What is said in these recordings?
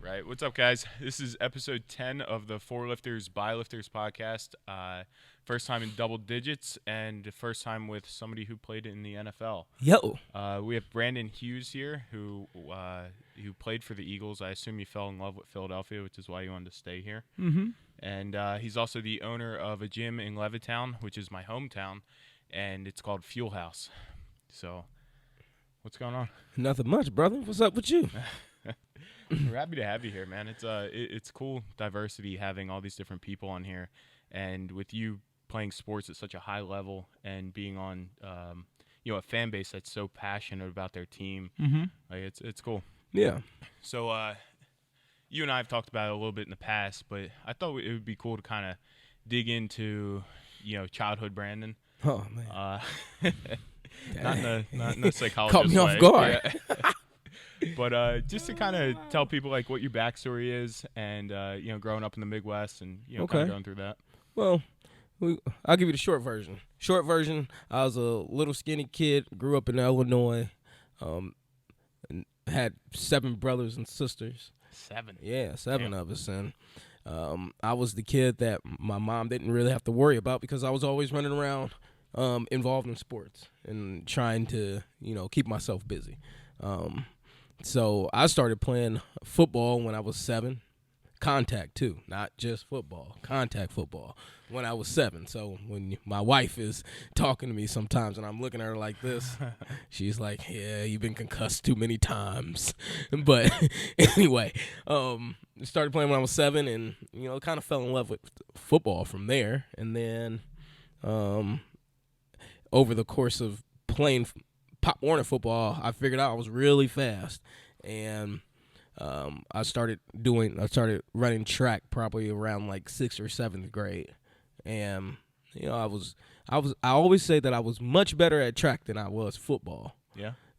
Right. What's up, guys? This is episode 10 of the Four Lifters by Lifters podcast. First time in double digits and first time with somebody who played in the NFL. Yo. We have Brandon Hughes here who played for the Eagles. I assume you fell in love with Philadelphia, which is why you wanted to stay here. Mm-hmm. And he's also the owner of a gym in Levittown, which is my hometown, and it's called Fuel House. So, what's going on? Nothing much, brother. What's up with you? We're happy to have you here, man. It's cool diversity having all these different people on here, and with you playing sports at such a high level and being on, a fan base that's so passionate about their team. Mm-hmm. Like it's cool. Yeah. So you and I have talked about it a little bit in the past, but I thought it would be cool to kind of dig into, childhood Brandon. Oh man. Not in a psychologist Caught me way. off guard. Yeah. But just to kind of tell people like what your backstory is, and growing up in the Midwest, and kind Okay. of going through that. Well, I'll give you the short version. Short version, I was a little skinny kid, grew up in Illinois, and had 7 brothers and sisters. 7. Yeah, 7 Damn. of us. And I was the kid that my mom didn't really have to worry about because I was always running around involved in sports and trying to, keep myself busy. So I started playing football when I was 7. Contact, too. Not just football. Contact football when I was 7. So when my wife is talking to me sometimes and I'm looking at her like this, she's like, yeah, you've been concussed too many times. But anyway, started playing when I was 7 and, kind of fell in love with football from there. And then over the course of playing Pop Warner football, I figured out I was really fast, and I started running track probably around like 6th or 7th grade, and I always say that I was much better at track than I was football.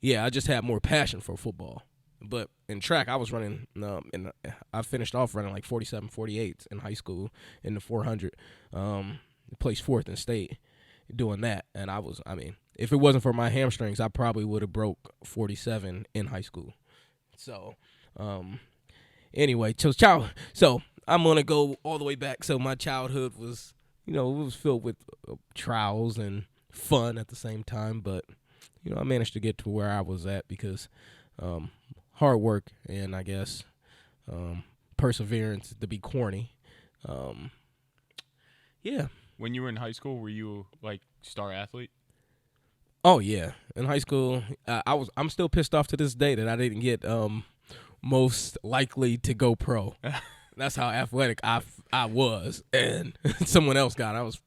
Yeah, I just had more passion for football, but in track I was running, and I finished off running like 47, 48 in high school in the 400, placed 4th in state doing that, and if it wasn't for my hamstrings, I probably would have broke 47 in high school. So, anyway, so I'm gonna go all the way back. So my childhood was, it was filled with trials and fun at the same time. But I managed to get to where I was at because hard work and I guess perseverance, to be corny. Yeah. When you were in high school, were you like star athlete? Oh yeah, in high school, I'm still pissed off to this day that I didn't get most likely to go pro. That's how athletic I was, and someone else got. I was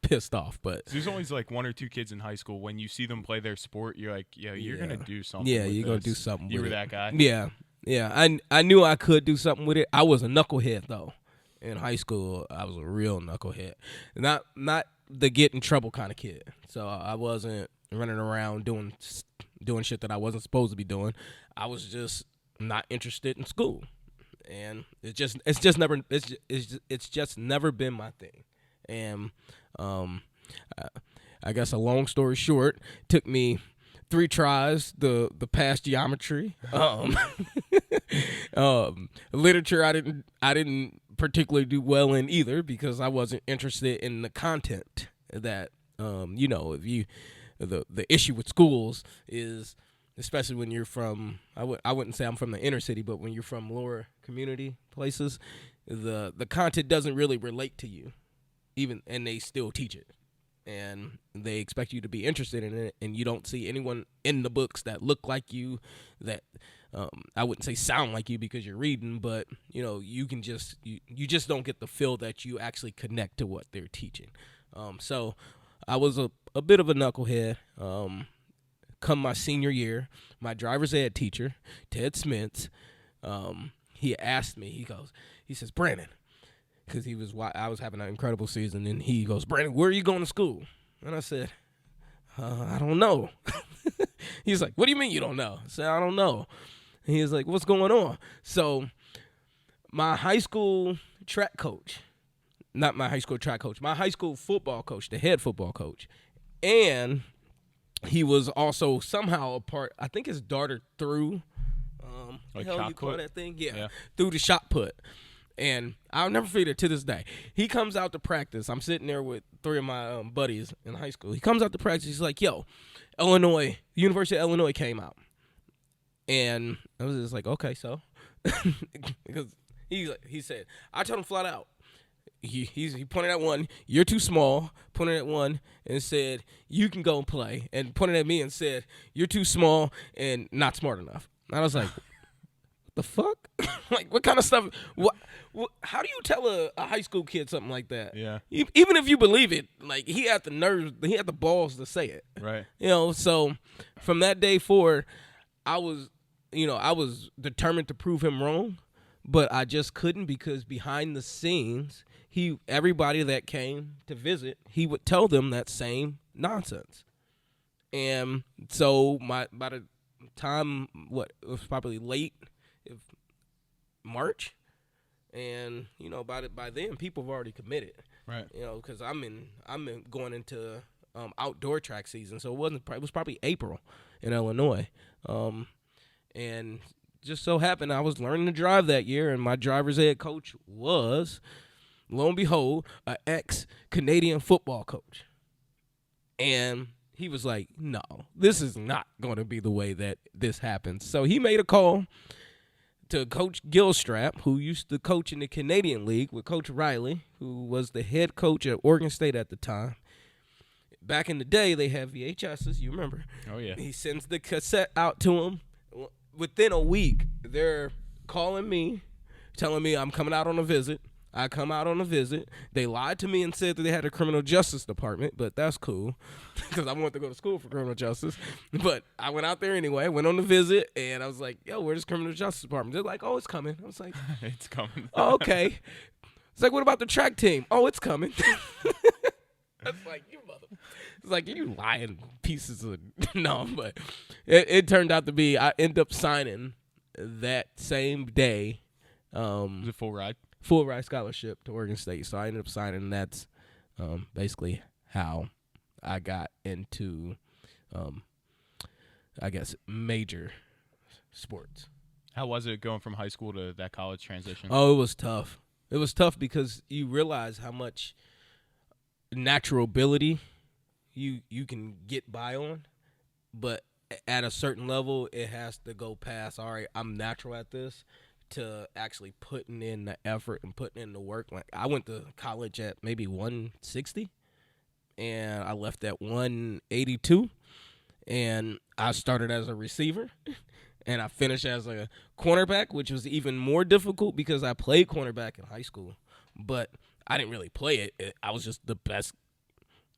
pissed off, but There's always like 1 or 2 kids in high school. When you see them play their sport, you're like, you're gonna do something. Yeah, with you're gonna this. do something. You with were it. that guy. Yeah. I knew I could do something with it. I was a knucklehead though. In high school, I was a real knucklehead, not the get in trouble kind of kid. So I wasn't running around doing shit that I wasn't supposed to be doing. I was just not interested in school, and it's just never been my thing. And I guess a long story short, took me 3 tries to pass geometry. Literature I didn't particularly do well in either because I wasn't interested in the content that if you the issue with schools is, especially when you're from, I wouldn't say I'm from the inner city, but when you're from lower community places, the content doesn't really relate to you, and they still teach it, and they expect you to be interested in it, and you don't see anyone in the books that look like you, that I wouldn't say sound like you because you're reading, but you can just you just don't get the feel that you actually connect to what they're teaching. So I was a bit of a knucklehead. Come my senior year, my driver's ed teacher, Ted Smith, he asked me, he says, Brandon, because I was having an incredible season, and he goes, Brandon, where are you going to school? And I said, I don't know. He's like, what do you mean you don't know? I said, I don't know. And he was like, what's going on? So my high school track coach, not my high school track coach, my high school football coach, the head football coach, and he was also somehow a part, I think his daughter threw Like hell shot you call put? that thing? Yeah. Yeah. Through the shot put. And I'll never forget it to this day. He comes out to practice. I'm sitting there with 3 of my buddies in high school. He comes out to practice. He's like, yo, University of Illinois came out. And I was just like, okay, so. Because he said, I told him flat out. He pointed at one, you're too small, pointed at one and said, you can go and play. And pointed at me and said, you're too small and not smart enough. And I was like, the fuck? Like, what kind of stuff? What? How do you tell a high school kid something like that? Yeah. Even if you believe it, like, he had the nerves, he had the balls to say it. Right. So from that day forward, I was determined to prove him wrong, but I just couldn't because behind the scenes, everybody that came to visit, he would tell them that same nonsense. And so by the time, it was probably late March, and by then people have already committed, right? Because I'm going into outdoor track season, so it was probably April in Illinois, and just so happened I was learning to drive that year, and my driver's ed coach was, lo and behold, an ex-Canadian football coach, and he was like, no, this is not going to be the way that this happens. So he made a call to Coach Gilstrap, who used to coach in the Canadian League with Coach Riley, who was the head coach at Oregon State at the time. Back in the day, they had VHSs, you remember. Oh, yeah. He sends the cassette out to him. Within a week, they're calling me, telling me I'm coming out on a visit. I come out on a visit. They lied to me and said that they had a criminal justice department, but that's cool because I wanted to go to school for criminal justice. But I went out there anyway, went on the visit, and I was like, yo, where's the criminal justice department? They're like, oh, it's coming. I was like, it's coming. Oh, okay. It's like, what about the track team? Oh, it's coming. That's like, it's like, you lying pieces of no, but it turned out to be, I ended up signing that same day. Was it full ride? Full ride scholarship to Oregon State. So I ended up signing, and that's basically how I got into, I guess, major sports. How was it going from high school to that college transition? Oh, it was tough. It was tough because you realize how much natural ability you can get by on, but at a certain level, it has to go past, all right, I'm natural at this, to actually putting in the effort and putting in the work. Like, I went to college at maybe 160, and I left at 182, and I started as a receiver, and I finished as a cornerback, which was even more difficult because I played cornerback in high school, but I didn't really play it. I was just the best,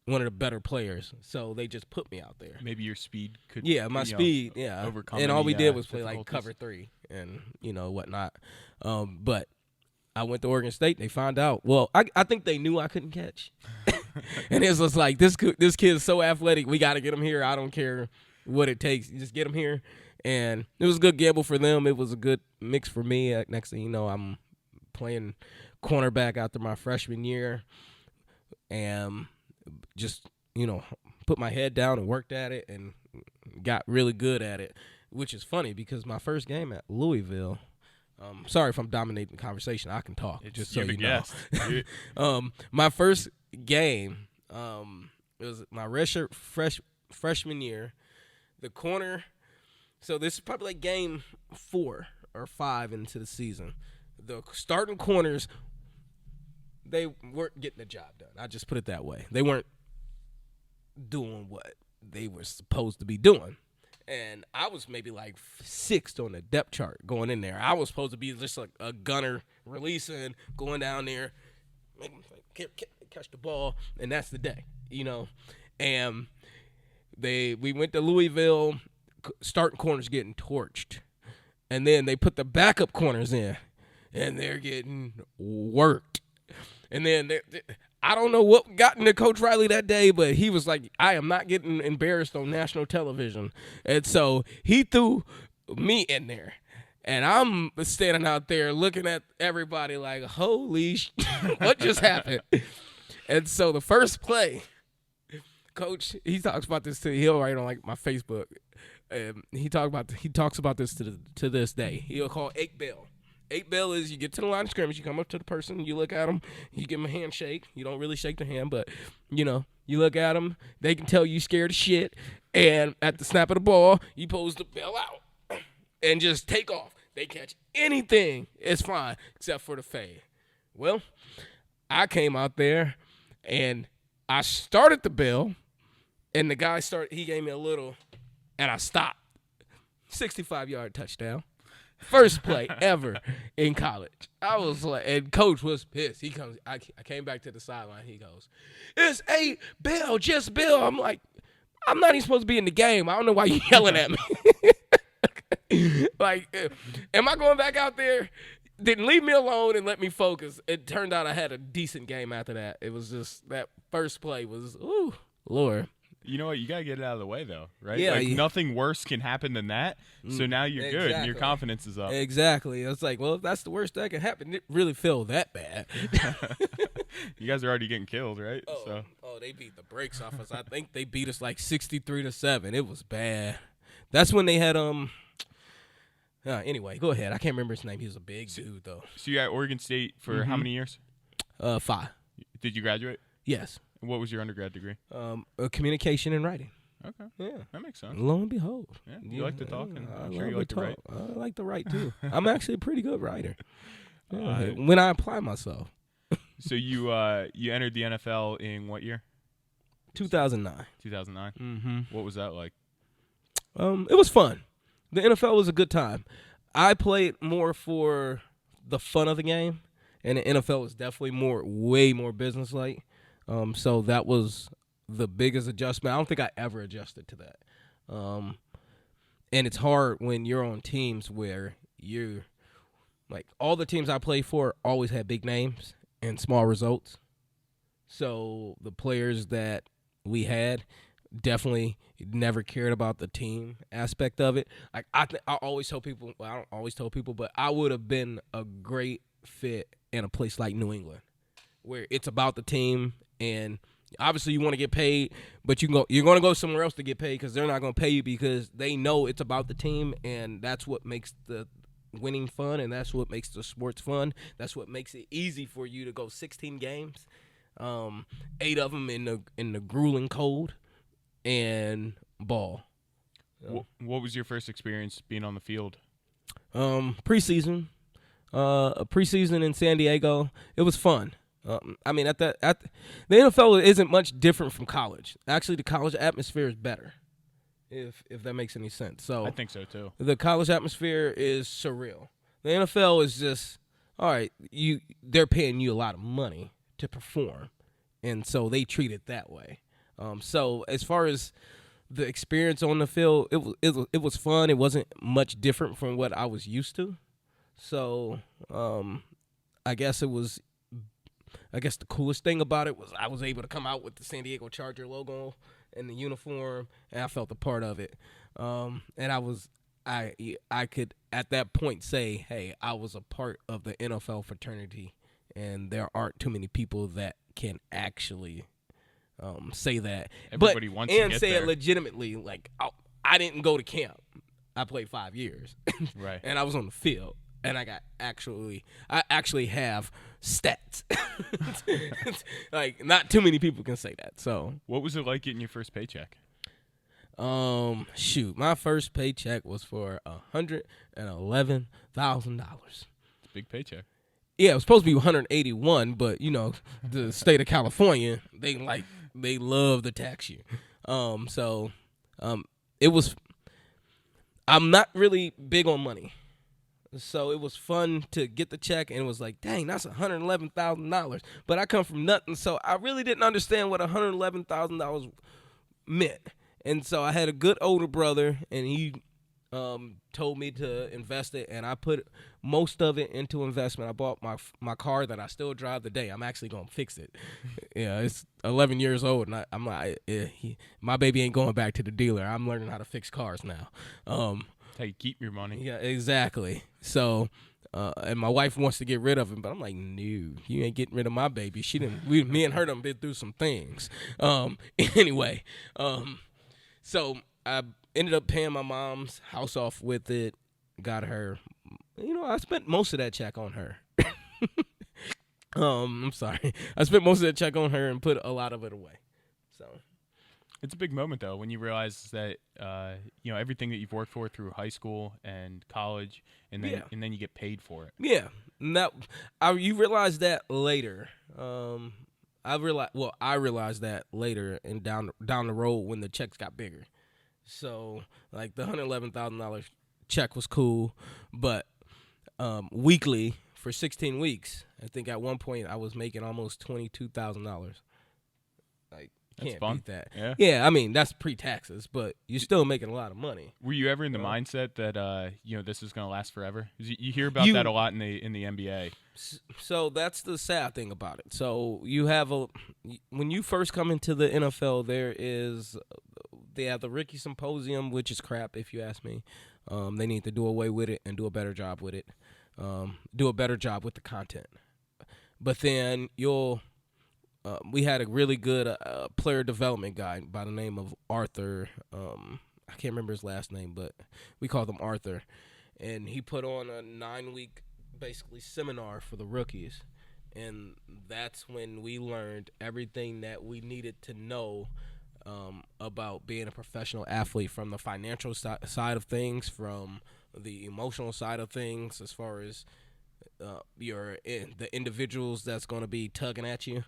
one of the better players, so they just put me out there. Maybe your speed could, my speed, overcome. And all we did was play difficulties. like cover 3 and whatnot. But I went to Oregon State. They found out. Well, I think they knew I couldn't catch, and it was like this kid's so athletic. We got to get him here. I don't care what it takes. You just get him here, and it was a good gamble for them. It was a good mix for me. Next thing you know, I'm playing cornerback after my freshman year, and just, put my head down and worked at it and got really good at it, which is funny because my first game at Louisville, sorry if I'm dominating the conversation, I can talk, just so you know. My first game, it was my redshirt freshman year, the corner, so this is probably like game 4 or 5 into the season. The starting corners, they weren't getting the job done. I just put it that way. They weren't doing what they were supposed to be doing. And I was maybe like 6th on the depth chart going in there. I was supposed to be just like a gunner, releasing, going down there, catch the ball, and that's the day, And we went to Louisville, starting corners getting torched. And then they put the backup corners in, and they're getting worked. And then I don't know what got into Coach Riley that day, but he was like, I am not getting embarrassed on national television. And so he threw me in there. And I'm standing out there looking at everybody like, holy what just happened? And so the first play, Coach, he talks about this too. He'll write on like my Facebook. He talks about this to this day. He'll call 8-bell. 8-bell is you get to the line of scrimmage, you come up to the person, you look at them, you give them a handshake. You don't really shake their hand, but you look at them. They can tell you scared of shit, and at the snap of the ball, you pose the bell out and just take off. They catch anything, it's fine except for the fade. Well, I came out there and I started the bell, and the guy he gave me a little, and I stopped. 65-yard touchdown. First play ever in college. I was like, and coach was pissed. I came back to the sideline. He goes, "It's 8-bell, just Bill." I'm like, I'm not even supposed to be in the game. I don't know why you yelling at me. Like, am I going back out there? Didn't leave me alone and let me focus. It turned out I had a decent game after that. It was just that first play was, ooh, Lord. You know what? You got to get it out of the way, though, right? Yeah. Like, nothing worse can happen than that. So now you're good and your confidence is up. Exactly. It's like, well, if that's the worst that can happen, it really feel that bad. You guys are already getting killed, right? They beat the brakes off us. I think they beat us like 63-7. It was bad. That's when they had anyway, go ahead. I can't remember his name. He was a big dude, though. So you at Oregon State for how many years? 5. Did you graduate? Yes. What was your undergrad degree? Communication and writing. Okay. Yeah. That makes sense. Lo and behold. Yeah. You like to talk, and I'm sure you love like to talk. write. I like to write, too. I'm actually a pretty good writer. Yeah, when I apply myself. So you entered the NFL in what year? 2009. 2009? Mm-hmm. What was that like? It was fun. The NFL was a good time. I played more for the fun of the game, and the NFL was definitely way more business-like. So that was the biggest adjustment. I don't think I ever adjusted to that. And it's hard when you're on teams where you're like all the teams I played for always had big names and small results. So the players that we had definitely never cared about the team aspect of it. Like I always tell people, well, I don't always tell people, but I would have been a great fit in a place like New England, where it's about the team, and obviously you want to get paid, but you're going to go somewhere else to get paid because they're not going to pay you because they know it's about the team, and that's what makes the winning fun, and that's what makes the sports fun. That's what makes it easy for you to go 16 games, 8 of them in the grueling cold, and ball. What was your first experience being on the field? Preseason. A preseason in San Diego. It was fun. I mean, the NFL isn't much different from college. Actually, the college atmosphere is better, if that makes any sense. So I think so too. The college atmosphere is surreal. The NFL is just, all right, they're paying you a lot of money to perform, and so they treat it that way. So as far as the experience on the field, it was fun. It wasn't much different from what I was used to. So I guess the coolest thing about it was I was able to come out with the San Diego Charger logo and the uniform, and I felt a part of it. And I could at that point say, hey, I was a part of the NFL fraternity, and there aren't too many people that can actually say that. Everybody wants to get say there. It legitimately. Like I didn't go to camp. I played 5 years, right? And I was on the field. And I actually have stats. Like, not too many people can say that. So, what was it like getting your first paycheck? My first paycheck was for $111,000. It's a big paycheck. Yeah, it was supposed to be 181, but the state of California, they love to tax you. It was. I'm not really big on money. So it was fun to get the check, and it was like, dang, that's $111,000. But I come from nothing, so I really didn't understand what $111,000 meant. And so I had a good older brother, and he told me to invest it, and I put most of it into investment. I bought my car that I still drive today. I'm actually going to fix it. Yeah, it's 11 years old, and I'm like, my baby ain't going back to the dealer. I'm learning how to fix cars now. How you keep your money. Yeah, exactly. So, and my wife wants to get rid of him, but I'm like, no, you ain't getting rid of my baby. Me and her done been through some things. Anyway, so I ended up paying my mom's house off with it. Got her. I spent most of that check on her. I'm sorry. I spent most of that check on her and put a lot of it away. So It's a big moment though when you realize that everything that you've worked for through high school and college, and then you get paid for it. yeah, you realize that later. I realized that later and down the road when the checks got bigger. So like the $111,000 check was cool, but weekly for 16 weeks, I think at one point I was making almost $22,000. Like, can't beat that. Yeah, I mean that's pre-taxes, but you're still making a lot of money. Were you ever in the mindset that this is going to last forever? 'Cause you hear about that a lot in the NBA. So that's the sad thing about it. So you have when you first come into the NFL, they have the Rookie Symposium, which is crap if you ask me. They need to do away with it and do a better job with it. Do a better job with the content. But then we had a really good player development guy by the name of Arthur. I can't remember his last name, but we called him Arthur. And he put on a 9-week, basically, seminar for the rookies. And that's when we learned everything that we needed to know about being a professional athlete, from the financial side of things, from the emotional side of things, as far as the individuals that's going to be tugging at you.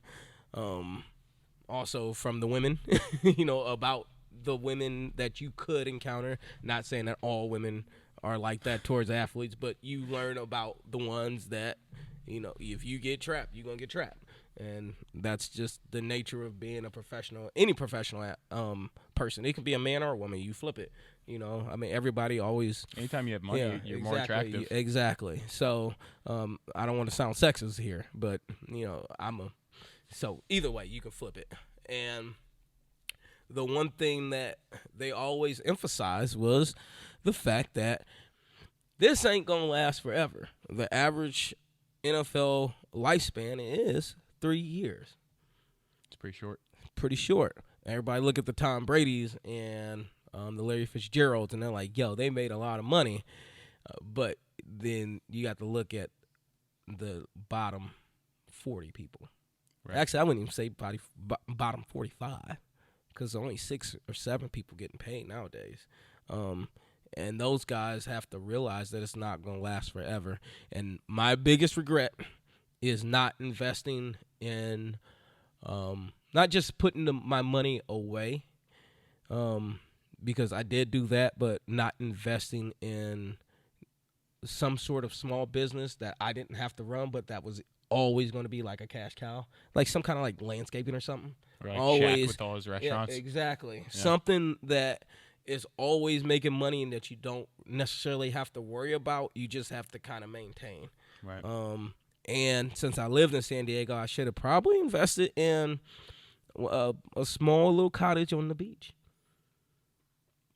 Also from the women, about the women that you could encounter. Not saying that all women are like that towards athletes, but you learn about the ones that, if you get trapped, you're going to get trapped. And that's just the nature of being a professional, any professional person. It can be a man or a woman. You flip it. I mean, everybody always. Anytime you have money, you're more attractive. Exactly. So I don't want to sound sexist here, but, so either way, you can flip it. And the one thing that they always emphasized was the fact that this ain't going to last forever. The average NFL lifespan is 3 years. It's pretty short. Pretty short. Everybody look at the Tom Brady's and the Larry Fitzgeralds, and they're like, yo, they made a lot of money. But then you got to look at the bottom 40 people. Right. Actually, I wouldn't even say bottom 45, because only 6 or 7 people getting paid nowadays. And those guys have to realize that it's not going to last forever. And my biggest regret is not investing in, not just putting my money away, because I did do that, but not investing in some sort of small business that I didn't have to run, but that was always going to be like a cash cow, like some kind of like landscaping or something. Or like always Shaq with all his restaurants. Yeah, exactly. Yeah. Something that is always making money and that you don't necessarily have to worry about. You just have to kind of maintain. Right. And since I lived in San Diego, I should have probably invested in a small little cottage on the beach.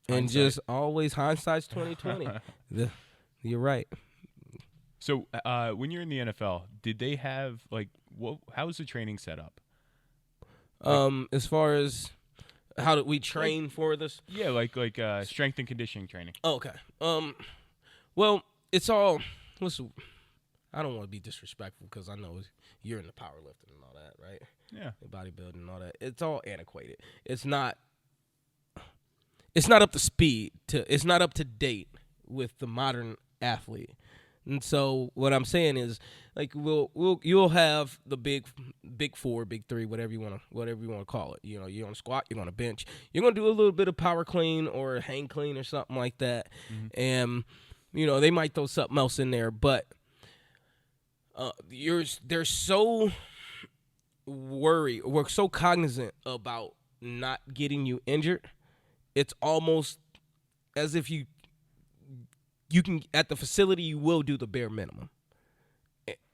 And just always hindsight's 20/20. You're right. So when you're in the NFL, did they have how was the training set up? As far as how did we train for this? Yeah, like strength and conditioning training. Oh, okay. Well, it's all. Listen, I don't want to be disrespectful because I know you're in the powerlifting and all that, right? Yeah. The bodybuilding and all that. It's all antiquated. It's not up to speed. It's not up to date with the modern athlete. And so what I'm saying is, like, you'll have the big 4, big 3, whatever you want to call it. You're on a squat, you're on a bench, you're gonna do a little bit of power clean or hang clean or something like that, and they might throw something else in there, but they're so worried, we're so cognizant about not getting you injured. It's almost as if you can, at the facility, you will do the bare minimum,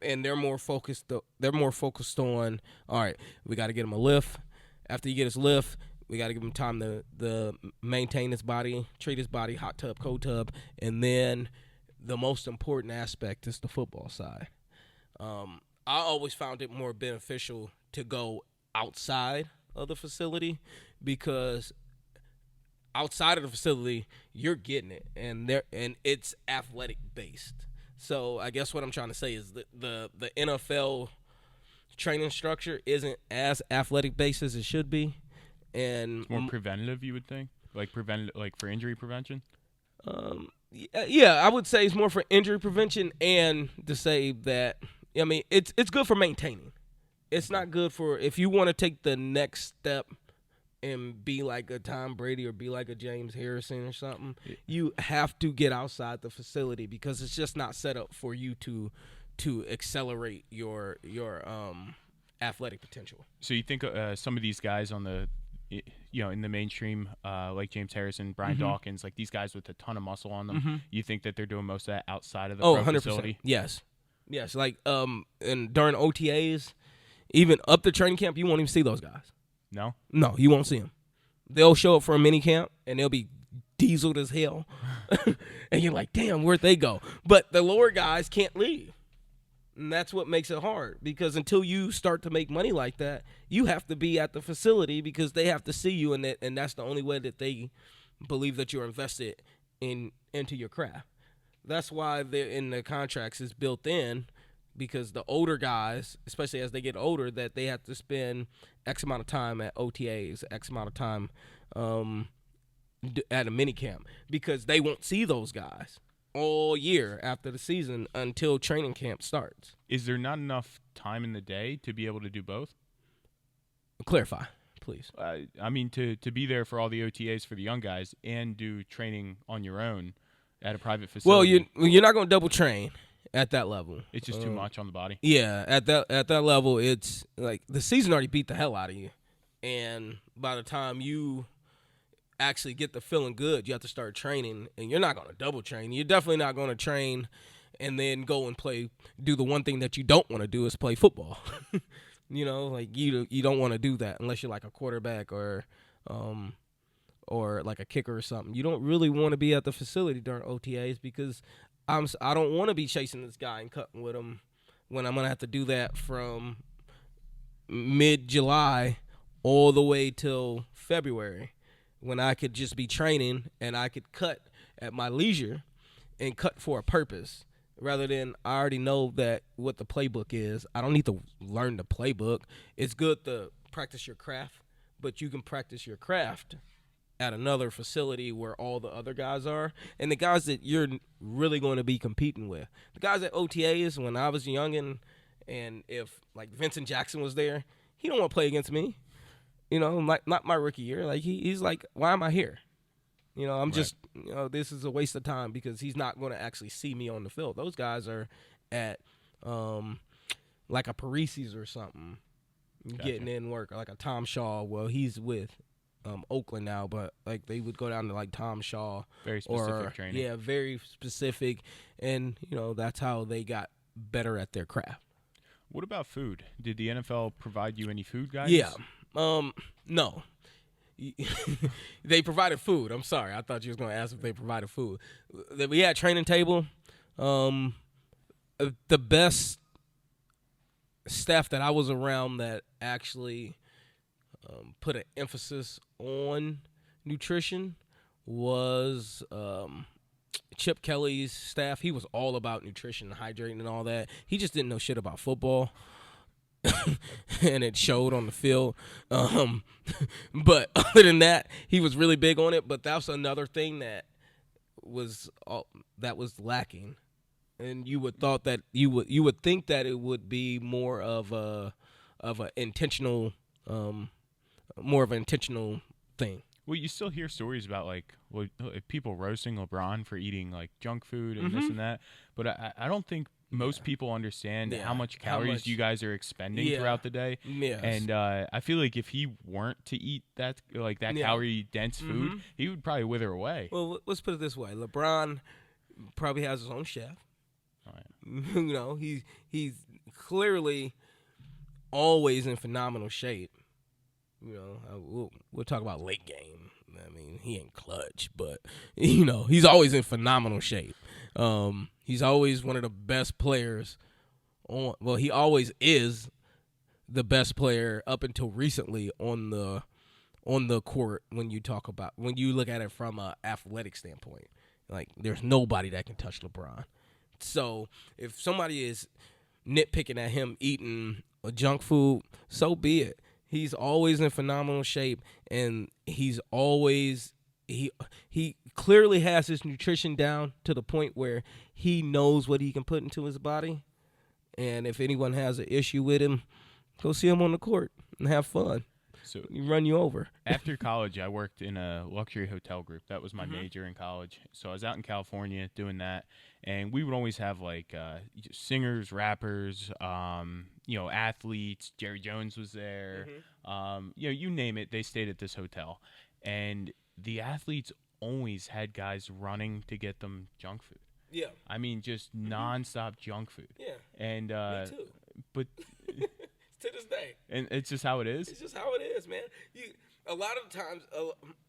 and they're more focused. They're more focused on, all right, we got to get him a lift. After you get his lift, we got to give him time to maintain his body, treat his body, hot tub, cold tub, and then the most important aspect is the football side. I always found it more beneficial to go outside of the facility because outside of the facility, you're getting it, and it's athletic based. So I guess what I'm trying to say is the NFL training structure isn't as athletic based as it should be, and It's more preventative, you would think, like for injury prevention. Yeah, I would say it's more for injury prevention, and to say that, I mean, it's good for maintaining. It's not good for if you want to take the next step and be like a Tom Brady or be like a James Harrison or something. You have to get outside the facility because it's just not set up for you to accelerate your athletic potential. So you think some of these guys on the, in the mainstream, like James Harrison, Brian Dawkins, like these guys with a ton of muscle on them, you think that they're doing most of that outside of the pro 100%. facility? Yes. Like and during OTAs, even up to training camp, you won't even see those guys. No, you won't see them. They'll show up for a mini camp and they'll be dieseled as hell, and you're like, damn, where'd they go? But the lower guys can't leave. And that's what makes it hard, because until you start to make money like that, you have to be at the facility because they have to see you, and that's the only way that they believe that you're invested into your craft. That's why they're in the contracts is built in, because the older guys, especially as they get older, that they have to spend X amount of time at OTAs, X amount of time at a mini camp, because they won't see those guys all year after the season until training camp starts. Is there not enough time in the day to be able to do both? Clarify, please. I mean, to be there for all the OTAs for the young guys and do training on your own at a private facility. Well, you're not going to double train at that level. It's just too much on the body. Yeah, at that level, it's like the season already beat the hell out of you, and by the time you actually get the feeling good, you have to start training, and you're not going to double train. You're definitely not going to train and then go and do the one thing that you don't want to do is play football. Like you don't want to do that unless you're like a quarterback or like a kicker or something. You don't really want to be at the facility during OTAs because I don't want to be chasing this guy and cutting with him when I'm going to have to do that from mid-July all the way till February, when I could just be training and I could cut at my leisure and cut for a purpose, rather than I already know that what the playbook is. I don't need to learn the playbook. It's good to practice your craft, but you can practice your craft at another facility where all the other guys are, and the guys that you're really going to be competing with. The guys at OTAs, when I was young, and if like Vincent Jackson was there, he don't want to play against me. Not my rookie year. Like he's like, why am I here? I'm right. Just, this is a waste of time because he's not going to actually see me on the field. Those guys are at like a Parisi's or something, gotcha, getting in work, or like a Tom Shaw. Well, he's with Oakland now, but like they would go down to like Tom Shaw. Very specific training. Yeah, very specific, and that's how they got better at their craft. What about food? Did the NFL provide you any food guidance? Yeah. No. They provided food. I'm sorry. I thought you was going to ask if they provided food. We had training table. The best staff that I was around that actually put an emphasis on nutrition was Chip Kelly's staff. He was all about nutrition and hydrating and all that. He just didn't know shit about football. And it showed on the field. But other than that, he was really big on it. But that's another thing that was lacking. And you would think that it would be more of an intentional thing. Well, you still hear stories about people roasting LeBron for eating like junk food and this and that, but I don't think most people understand how much calories you guys are expending throughout the day. Yes. And I feel like if he weren't to eat that calorie dense food, he would probably wither away. Well, let's put it this way: LeBron probably has his own chef. Oh, yeah. He's clearly always in phenomenal shape. We'll talk about late game. I mean, he ain't clutch, but he's always in phenomenal shape. He's always one of the best players he always is the best player up until recently on the on the court when you look at it from an athletic standpoint. Like, there's nobody that can touch LeBron. So if somebody is nitpicking at him eating a junk food, so be it. He's always in phenomenal shape, and he clearly has his nutrition down to the point where he knows what he can put into his body. And if anyone has an issue with him, go see him on the court and have fun. So He run you over. after college, I worked in a luxury hotel group. That was my major in college. So I was out in California doing that, and we would always have like singers, rappers, athletes. Jerry Jones was there. You name it, they stayed at this hotel, and the athletes always had guys running to get them junk food. Yeah. I mean, just nonstop junk food. Yeah. And Me too. but To this day. and it's just how it is. It's just how it is, man. A lot of times,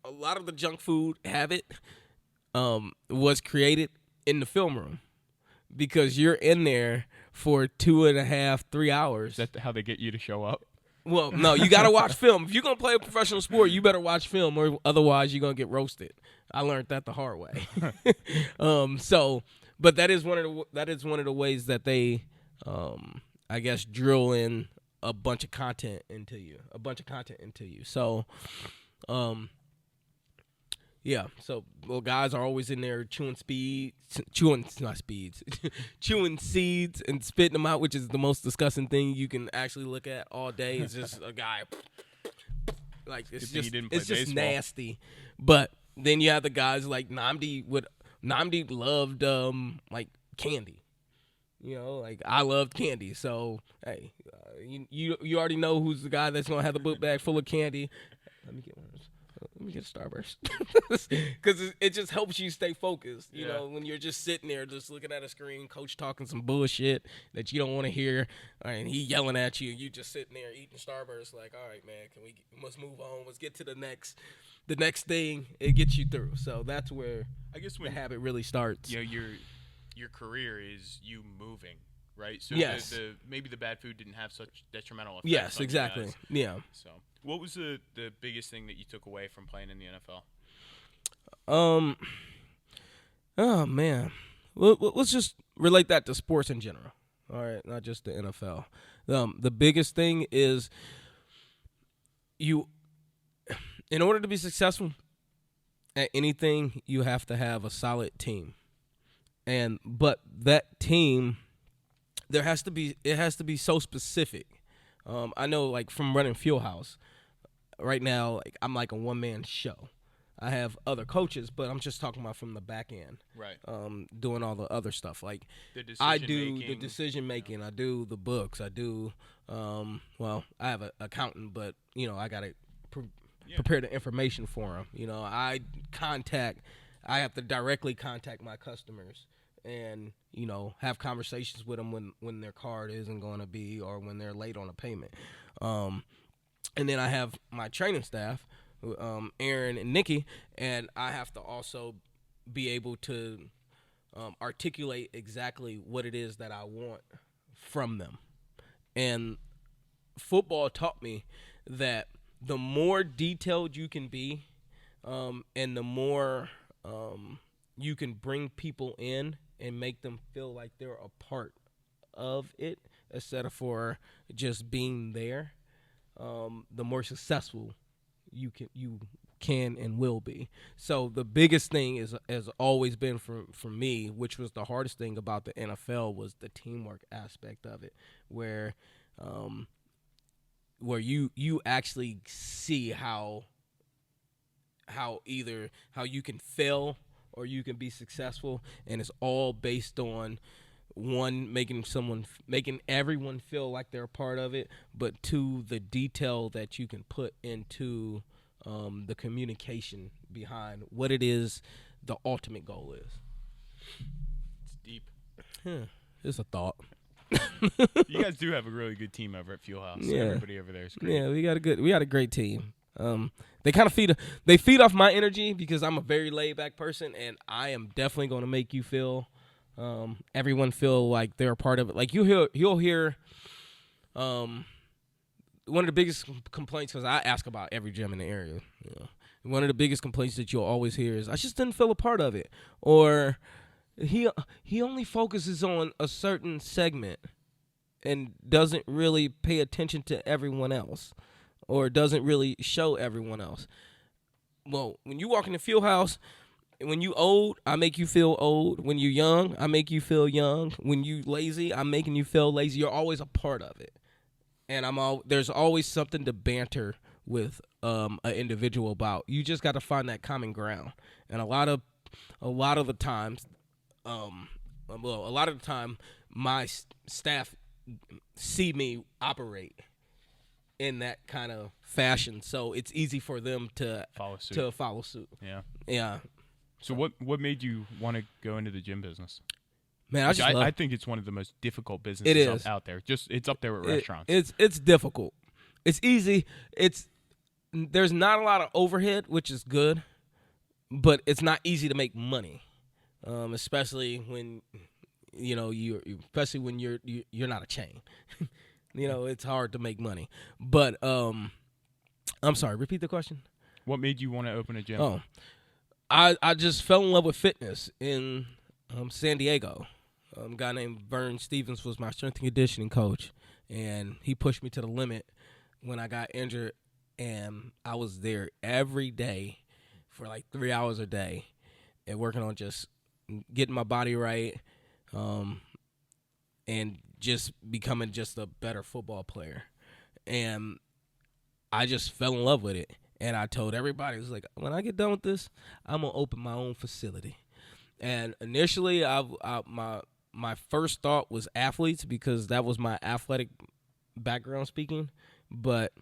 a lot of the junk food habit was created in the film room because you're in there for 2.5, 3 hours. Is that how they get you to show up? Well, no, you got to watch film. If you're going to play a professional sport, you better watch film, or otherwise you're going to get roasted. I learned that the hard way. But that is one of the ways that they, I guess, drill in a bunch of content into you. So, yeah. So, guys are always in there chewing seeds and spitting them out, which is the most disgusting thing you can actually look at all day. It's just a guy like it's just nasty. But then you have the guys like Namdi. Namdi loved like candy. Like I loved candy. So hey, you already know who's the guy that's gonna have the book bag full of candy. Let me get one of those. Let me get a Starburst because it just helps you stay focused. You know, when you're just sitting there, just looking at a screen, coach talking some bullshit that you don't want to hear, and he yelling at you, and you just sitting there eating Starburst. Like, all right, man, we must move on. Let's get to the next thing. It gets you through. So that's where I guess the habit really starts. Your career is you moving, right? So yes. Maybe the bad food didn't have such detrimental effects. Yes, on exactly. You guys. Yeah. So, what was the biggest thing that you took away from playing in the NFL? Oh man. Well, let's just relate that to sports in general. All right, not just the NFL. The biggest thing is in order to be successful at anything, you have to have a solid team. But that team, it has to be so specific. I know, like from running Fuel House, right now, like I'm like a one-man show. I have other coaches, but I'm just talking about from the back end, right? Doing all the other stuff. Like I do the decision making. I do the books. I do. I have an accountant, but I gotta prepare the information for him. I have to directly contact my customers and have conversations with them when their card isn't going to be or when they're late on a payment. And then I have my training staff, Aaron and Nikki, and I have to also be able to articulate exactly what it is that I want from them. And football taught me that the more detailed you can be, and the more you can bring people in and make them feel like they're a part of it instead of for just being there, the more successful you can and will be. So the biggest thing has always been for me, which was the hardest thing about the NFL, was the teamwork aspect of it, where you actually see how you can fail or you can be successful, and it's all based on one, making everyone feel like they're a part of it, but two, the detail that you can put into the communication behind what it is the ultimate goal is. It's deep. It's a thought. You guys do have a really good team over at Fuel House. Yeah. Everybody over there is great. Yeah, we got a great team. They kind of feed off my energy because I'm a very laid back person, and I am definitely going to make you feel everyone feel like they're a part of it. Like you'll hear one of the biggest complaints, because I ask about every gym in the area, one of the biggest complaints that you'll always hear is, I just didn't feel a part of it. Or he only focuses on a certain segment and doesn't really pay attention to everyone else, or doesn't really show everyone else. Well, when you walk in the field house, when you old, I make you feel old. When you young, I make you feel young. When you lazy, I'm making you feel lazy. You're always a part of it. And there's always something to banter with an individual about. You just got to find that common ground. And a lot of the times, my staff see me operate in that kind of fashion, so it's easy for them to follow suit. Yeah. So what made you want to go into the gym business? Man, I think it's one of the most difficult businesses out there. It's up there with restaurants. It's difficult. It's easy. There's not a lot of overhead, which is good, but it's not easy to make money, especially when you're not a chain. It's hard to make money. But I'm sorry. Repeat the question. What made you want to open a gym? Oh, I just fell in love with fitness in San Diego. A guy named Vern Stevens was my strength and conditioning coach, and he pushed me to the limit when I got injured, and I was there every day for like 3 hours a day and working on just getting my body right, and just becoming just a better football player. And I just fell in love with it. And I told everybody, it was like, when I get done with this, I'm going to open my own facility. And initially, my first thought was athletes, because that was my athletic background speaking. But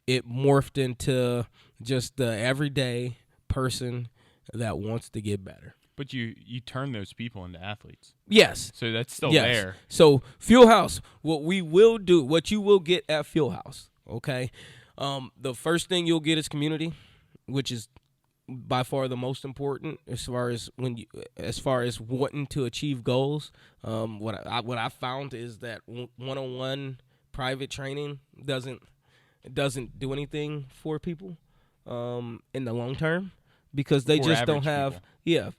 it morphed into just the everyday person that wants to get better. But you turn those people into athletes. Yes. So that's still there. So Fuel House, what you will get at Fuel House, okay? The first thing you'll get is community, which is by far the most important as far as wanting to achieve goals. What I found is that one-on-one private training doesn't do anything for people in the long term, because they just don't have people. You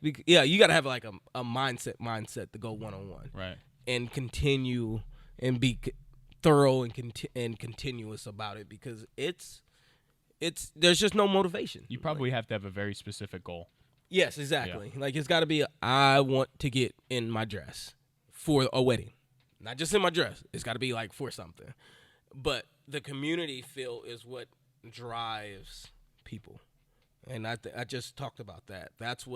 got to have like a mindset to go one-on-one, right, and continue and be thorough and continuous about it, because there's just no motivation. You probably have to have a very specific goal. Yes, exactly. Yeah. Like, it's got to be I want to get in my dress for a wedding, not just in my dress. It's got to be like for something. But the community feel is what drives people, and I just talked about that. That's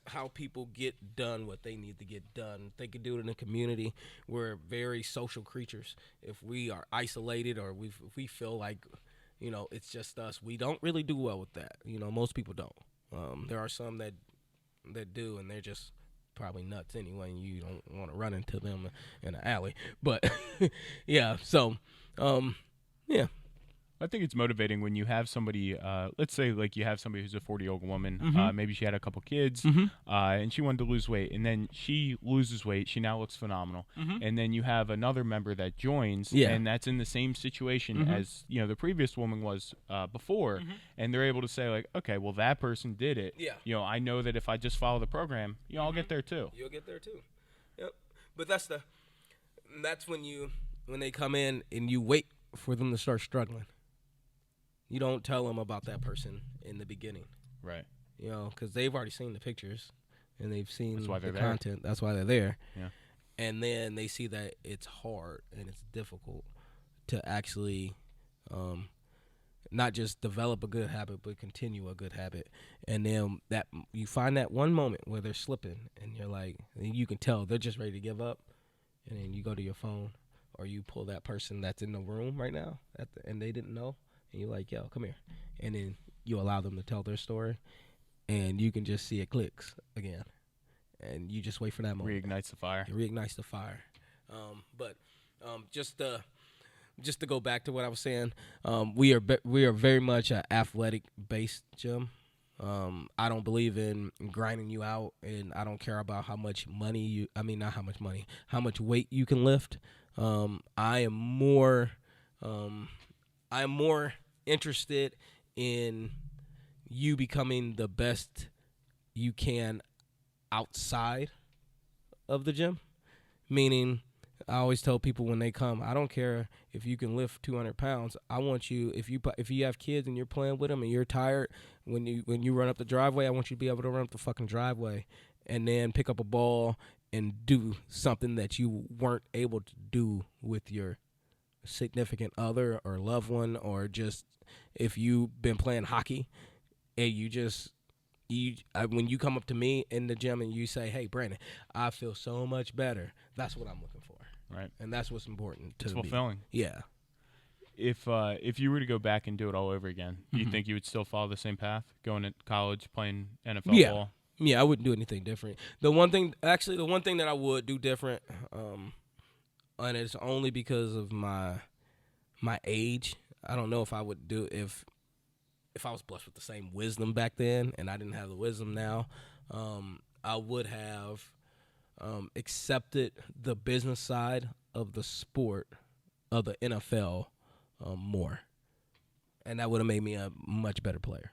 how people get done what they need to get done. They can do it in a community. We're very social creatures. If we are isolated, or if we feel like, it's just us, we don't really do well with that. Most people don't. There are some that do, and they're just probably nuts anyway, and you don't want to run into them in an alley. But, yeah, so, yeah. I think it's motivating when you have somebody, let's say like you have somebody who's a 40-year-old woman, maybe she had a couple kids, and she wanted to lose weight, and then she loses weight, she now looks phenomenal, and then you have another member that joins, and that's in the same situation as the previous woman was before, and they're able to say like, okay, well, that person did it. I know that if I just follow the program, I'll get there too. You'll get there too. Yep. But that's when they come in and you wait for them to start struggling. You don't tell them about that person in the beginning. Right. Because they've already seen the pictures and they've seen the there. content. That's why they're there. Yeah. And then they see that it's hard and it's difficult to actually not just develop a good habit, but continue a good habit. And then that you find that one moment where they're slipping, and you're like, and you can tell they're just ready to give up. And then you go to your phone, or you pull that person that's in the room right now, and they didn't know. And you're like, yo, come here. And then you allow them to tell their story, and you can just see it clicks again. And you just wait for that moment. Reignites the fire. It reignites the fire. But just to go back to what I was saying, we are very much an athletic-based gym. I don't believe in grinding you out, and I don't care about how much weight you can lift. I am more I'm more interested in you becoming the best you can outside of the gym. Meaning, I always tell people when they come, I don't care if you can lift 200 pounds. I want you, if you have kids and you're playing with them and you're tired, when you run up the driveway, I want you to be able to run up the fucking driveway and then pick up a ball and do something that you weren't able to do with your significant other or loved one, or just if you've been playing hockey and when you come up to me in the gym and you say, "Hey, Brandon, I feel so much better," that's what I'm looking for. Right. And that's what's important to me. It's fulfilling. Yeah. If you were to go back and do it all over again, do you think you would still follow the same path, going to college, playing NFL ball? Yeah, I wouldn't do anything different. The one thing that I would do different, and it's only because of my age. I don't know if I would do if I was blessed with the same wisdom back then and I didn't have the wisdom now. I would have accepted the business side of the sport of the NFL more, and that would have made me a much better player.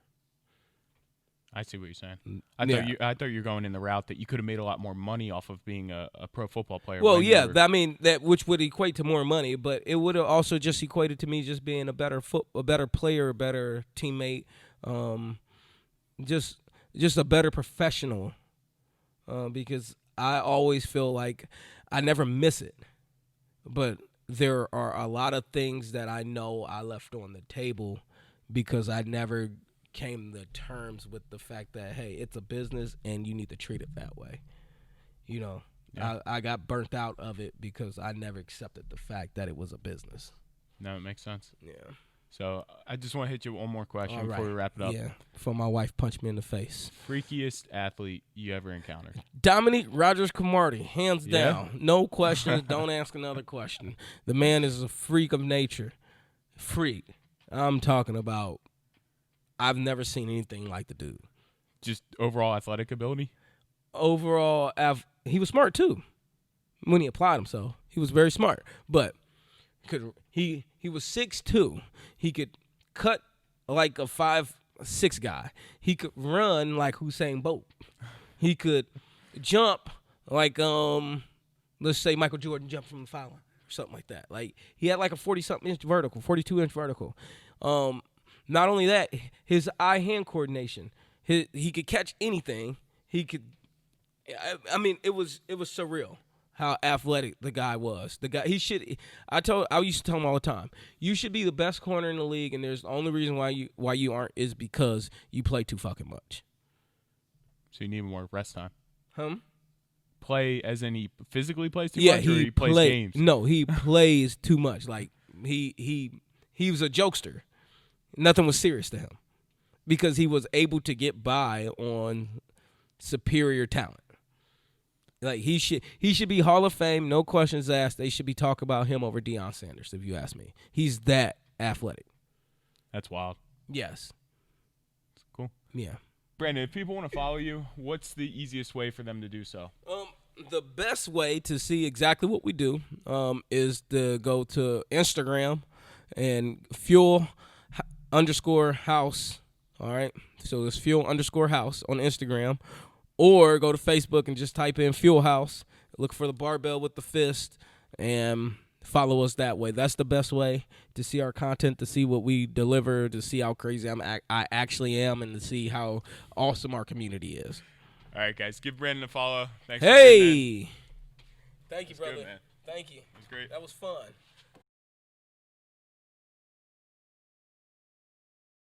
I see what you're saying. I thought you were going in the route that you could have made a lot more money off of being a pro football player. Well, yeah, I mean that, which would equate to more money, but it would have also just equated to me just being a better player, a better teammate, just a better professional. Because I always feel like I never miss it, but there are a lot of things that I know I left on the table because I never came to terms with the fact that, hey, it's a business and you need to treat it that way. You know, yeah. I got burnt out of it because I never accepted the fact that it was a business. No, it makes sense. Yeah. So I just want to hit you one more question before we wrap it up. Yeah, before my wife punched me in the face. Freakiest athlete you ever encountered? Dominique Rogers-Cromartie, hands down. No questions. Don't ask another question. The man is a freak of nature. Freak. I'm talking about, I've never seen anything like the dude. Just overall athletic ability? Overall, he was smart too. When he applied himself, he was very smart. But he was 6'2". He could cut like a 5'6" guy. He could run like Usain Bolt. He could jump like let's say Michael Jordan jumped from the foul line or something like that. Like he had like a 40-something inch vertical, 42-inch vertical. Not only that, his eye-hand coordination. He could catch anything. He could. I mean, it was surreal how athletic the guy was. The guy, he should. I used to tell him all the time, you should be the best corner in the league, and there's the only reason why you aren't is because you play too fucking much. So you need more rest time. Play as in he physically plays too much, or he plays games? No, he plays too much. Like he was a jokester. Nothing was serious to him because he was able to get by on superior talent. Like he should be Hall of Fame, no questions asked. They should be talking about him over Deion Sanders, if you ask me. He's that athletic. That's wild. Yes. That's cool. Yeah. Brandon, if people want to follow you, what's the easiest way for them to do so? The best way to see exactly what we do is to go to Instagram and fuel_house. All right. So it's fuel_house on Instagram. Or go to Facebook and just type in Fuel House, look for the barbell with the fist, and follow us that way. That's the best way to see our content, to see what we deliver, to see how crazy I actually am, and to see how awesome our community is. All right, guys. Give Brandon a follow. Thanks. Hey! Thank you, brother. Good, man. Thank you. It was great. That was fun.